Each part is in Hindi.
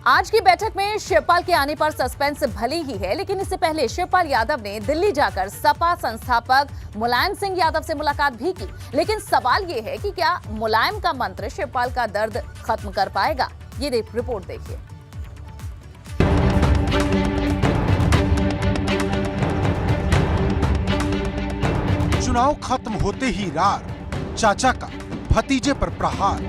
आज की बैठक में शिवपाल के आने पर सस्पेंस भले ही है, लेकिन इससे पहले शिवपाल यादव ने दिल्ली जाकर सपा संस्थापक मुलायम सिंह यादव से मुलाकात भी की। लेकिन सवाल ये है कि क्या मुलायम का मंत्र शिवपाल का दर्द खत्म कर पाएगा? ये रिपोर्ट देखिए। चुनाव खत्म होते ही रार, चाचा का भतीजे पर प्रहार।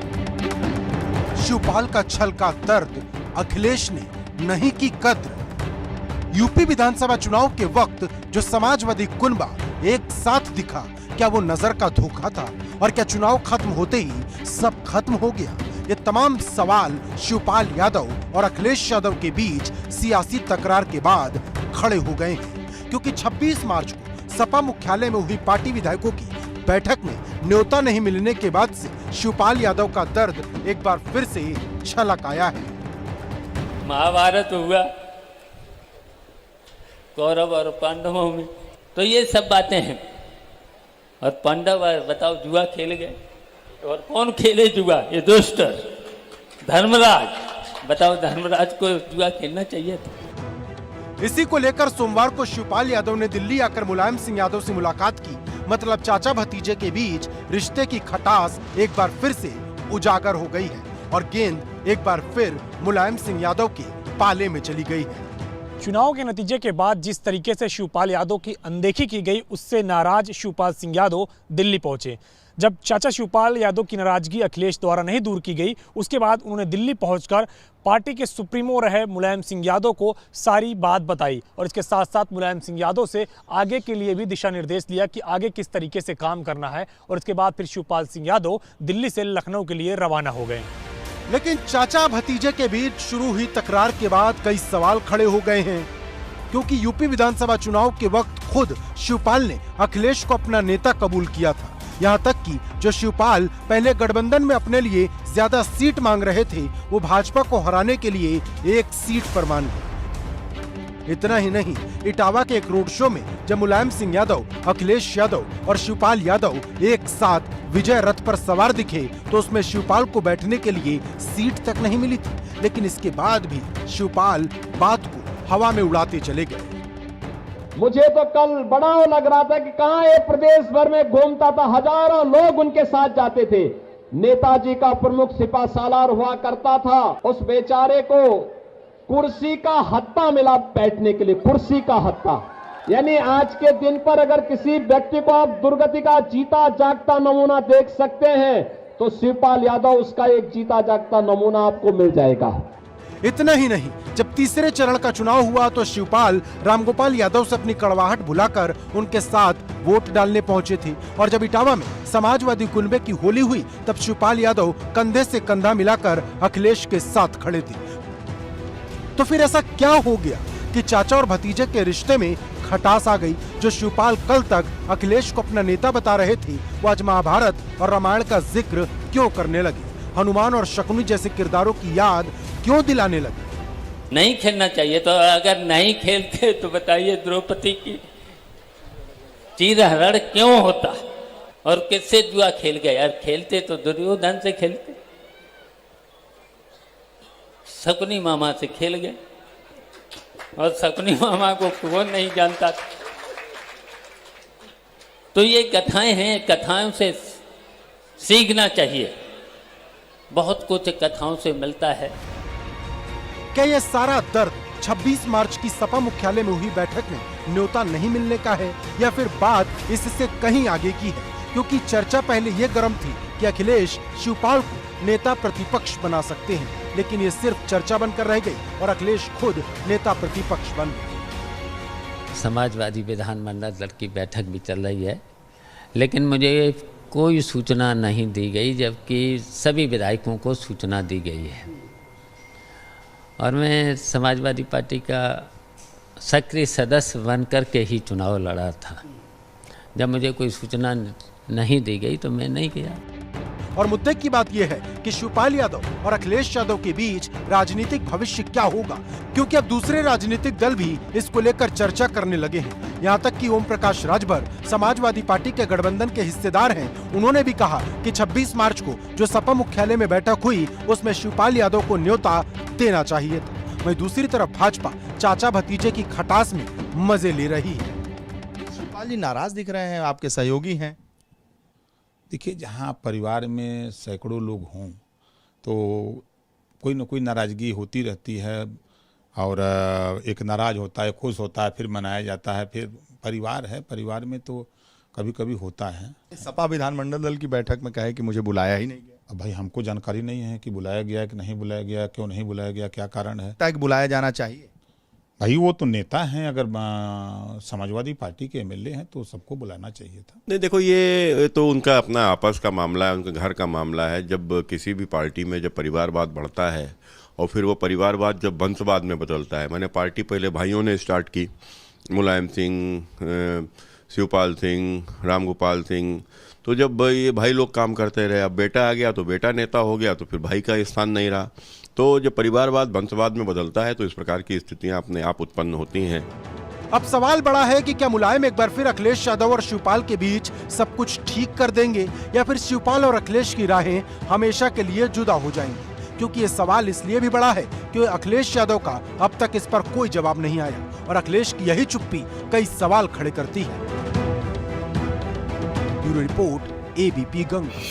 शिवपाल का छल का दर्द अखिलेश ने नहीं की कद्र। यूपी विधानसभा चुनाव के वक्त जो समाजवादी कुनबा एक साथ दिखा, क्या वो नजर का धोखा था? और क्या चुनाव खत्म होते ही सब खत्म हो गया? ये तमाम सवाल शिवपाल यादव और अखिलेश यादव के बीच सियासी तकरार के बाद खड़े हो गए हैं, क्योंकि 26 मार्च को सपा मुख्यालय में हुई पार्टी विधायकों की बैठक में न्योता नहीं मिलने के बाद से शिवपाल यादव का दर्द एक बार फिर से छलक आया है। महाभारत हुआ कौरव और पांडवों में, तो ये सब बातें हैं। और पांडव बताओ जुआ खेल गए, और कौन खेले जुआ? ये दुष्ट धर्मराज। बताओ धर्मराज को जुआ खेलना चाहिए था। इसी को लेकर सोमवार को शिवपाल यादव ने दिल्ली आकर मुलायम सिंह यादव से मुलाकात की। मतलब चाचा भतीजे के बीच रिश्ते की खटास एक बार फिर से उजागर हो गई है और गेंद एक बार फिर मुलायम सिंह यादव के पाले में चली गई है। चुनाव के नतीजे के बाद जिस तरीके से शिवपाल यादव की अनदेखी की गई, उससे नाराज शिवपाल सिंह यादव दिल्ली पहुंचे। जब चाचा शिवपाल यादव की नाराजगी अखिलेश द्वारा नहीं दूर की गई, उसके बाद उन्होंने दिल्ली पहुंचकर पार्टी के सुप्रीमो रहे मुलायम सिंह यादव को सारी बात बताई और इसके साथ साथ मुलायम सिंह यादव से आगे के लिए भी दिशा निर्देश दिया कि आगे किस तरीके से काम करना है। और इसके बाद फिर शिवपाल सिंह यादव दिल्ली से लखनऊ के लिए रवाना हो गए। लेकिन चाचा भतीजे के बीच शुरू हुई तकरार के बाद कई सवाल खड़े हो गए हैं, क्योंकि यूपी विधानसभा चुनाव के वक्त खुद शिवपाल ने अखिलेश को अपना नेता कबूल किया था। यहाँ तक कि जो शिवपाल पहले गठबंधन में अपने लिए ज्यादा सीट मांग रहे थे, वो भाजपा को हराने के लिए एक सीट पर मान गए। इतना ही नहीं, इटावा के एक रोड शो में जब मुलायम सिंह यादव, अखिलेश यादव और शिवपाल यादव एक साथ विजय रथ पर सवार दिखे, तो उसमें शिवपाल को बैठने के लिए सीट तक नहीं मिली थी। लेकिन इसके बाद भी शिवपाल बात को हवा में उड़ाते चले गए। मुझे तो कल बड़ा लग रहा था कि कहां ये प्रदेश भर में घूमता था, हजारों लोग उनके साथ जाते थे। नेताजी का प्रमुख सिपा सालार हुआ करता था, उस बेचारे को कुर्सी का हत्ता मिला बैठने के लिए, कुर्सी का हत्ता। यानी आज के दिन पर अगर किसी व्यक्ति को आप दुर्गति का जीता जागता नमूना देख सकते हैं, तो शिवपाल यादव उसका एक जीता जागता नमूना आपको मिल जाएगा। इतना ही नहीं, जब तीसरे चरण का चुनाव हुआ तो शिवपाल रामगोपाल यादव से अपनी कड़वाहट भुलाकर उनके साथ वोट डालने पहुंचे थे। और जब इटावा में समाजवादी कुनबे की होली हुई, तब शिवपाल यादव कंधे से कंधा मिलाकर अखिलेश के साथ खड़े थे। तो फिर ऐसा क्या हो गया कि चाचा और भतीजे के रिश्ते में खटास आ गई? जो शिवपाल कल तक अखिलेश को अपना नेता बता रहे थे, वो आज महाभारत और रामायण का जिक्र क्यों करने लगे? हनुमान और शकुनी जैसे किरदारों की याद क्यों दिलाने लगे? नहीं खेलना चाहिए, तो अगर नहीं खेलते तो बताइए द्रौपदी की चीरहरण क्यों होता? और किससे जुआ खेल गए? यार खेलते तो दुर्योधन से खेलते, शकुनी मामा से खेल गए, और शकुनी मामा को कौन नहीं जानता था। तो ये कथाएं हैं, कथाओं से सीखना चाहिए, बहुत कुछ कथाओं से मिलता है। क्या यह सारा दर्द 26 मार्च की सपा मुख्यालय में हुई बैठक में न्योता नहीं मिलने का है, या फिर बात इससे कहीं आगे की है? क्योंकि चर्चा पहले ये गर्म थी कि अखिलेश शिवपाल को नेता प्रतिपक्ष बना सकते हैं, लेकिन ये सिर्फ चर्चा बनकर रह गई और अखिलेश खुद नेता प्रतिपक्ष बन गए। समाजवादी विधानमंडल दल की बैठक भी चल रही है, लेकिन मुझे कोई सूचना नहीं दी गई, जबकि सभी विधायकों को सूचना दी गई है। और मैं समाजवादी पार्टी का सक्रिय सदस्य बनकर के ही चुनाव लड़ा था। जब मुझे कोई सूचना नहीं दी गई तो मैं नहीं गया। और मुद्दे की बात यह है कि शिवपाल यादव और अखिलेश यादव के बीच राजनीतिक भविष्य क्या होगा, क्योंकि अब दूसरे राजनीतिक दल भी इसको लेकर चर्चा करने लगे हैं। यहाँ तक कि ओम प्रकाश राजभर समाजवादी पार्टी के गठबंधन के हिस्सेदार हैं। उन्होंने भी कहा कि 26 मार्च को जो सपा मुख्यालय में बैठक हुई, उसमें शिवपाल यादव को न्योता देना चाहिए था। वहीं दूसरी तरफ भाजपा चाचा भतीजे की खटास में मजे ले रही है। शिवपाल जी नाराज दिख रहे हैं, आपके सहयोगी हैं। देखिए, जहाँ परिवार में सैकड़ों लोग हों तो कोई न कोई नाराज़गी होती रहती है, और एक नाराज़ होता है, खुश होता है, फिर मनाया जाता है। फिर परिवार है, परिवार में तो कभी कभी होता है। सपा विधानमंडल दल की बैठक में कहे कि मुझे बुलाया ही नहीं गया। अब भाई हमको जानकारी नहीं है कि बुलाया गया कि नहीं बुलाया गया, क्यों नहीं बुलाया गया, क्या कारण है। ताकि बुलाया जाना चाहिए। भाई वो तो नेता हैं, अगर समाजवादी पार्टी के एमएलए हैं तो सबको बुलाना चाहिए था। नहीं, देखो ये तो उनका अपना आपस का मामला है, उनके घर का मामला है। जब किसी भी पार्टी में जब परिवारवाद बढ़ता है और फिर वो परिवारवाद जब वंशवाद में बदलता है, मैंने पार्टी पहले भाइयों ने स्टार्ट की, मुलायम सिंह, शिवपाल सिंह, रामगोपाल सिंह। तो जब ये भाई लोग काम करते रहे, अब बेटा आ गया तो बेटा नेता हो गया, तो फिर भाई का स्थान नहीं रहा। तो जब परिवारवाद वंशवाद में बदलता है तो इस प्रकार की स्थितियां अपने आप उत्पन्न होती हैं। अब सवाल बड़ा है कि क्या मुलायम एक बार फिर अखिलेश यादव और शिवपाल के बीच सब कुछ ठीक कर देंगे, या फिर शिवपाल और अखिलेश की राहें हमेशा के लिए जुदा हो जाएंगी। क्योंकि ये सवाल इसलिए भी बड़ा है कि अखिलेश यादव का अब तक इस पर कोई जवाब नहीं आया, और अखिलेश की यही चुप्पी कई सवाल खड़े करती है। Bureau report, ABP Ganga.